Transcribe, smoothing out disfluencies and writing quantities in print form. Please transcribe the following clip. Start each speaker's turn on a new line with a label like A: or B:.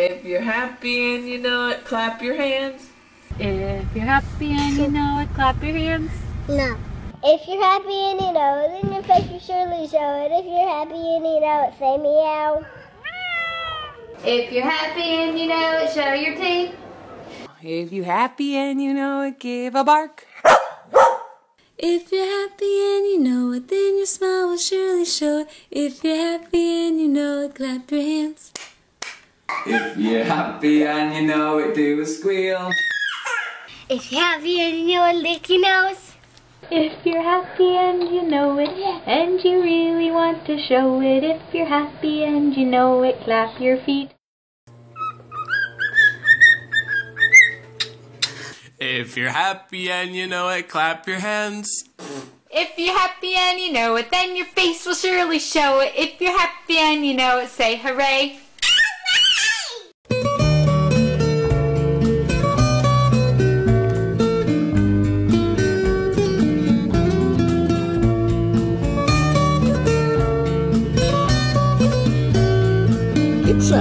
A: If you're happy and you know it, clap your hands.
B: If you're happy and you know it, clap your hands.
C: No. If you're happy and you know it, then your face will surely show it. If you're happy and you know it, say meow.
D: If you're happy and you know it, show your teeth.
E: If you're happy and you know it, give a bark.
F: If you're happy and you know it, then your smile will surely show it. If you're happy and you know it, clap your hands.
G: If you're happy and you know it, do a squeal.
C: If you're happy and you know it, lick your nose.
B: If you're happy and you know it, and you really want to show it. If you're happy and you know it, clap your feet.
H: If you're happy and you know it, clap your hands.
D: If you're happy and you know it, then your face will surely show it. If you're happy and you know it, say hooray.
I: It's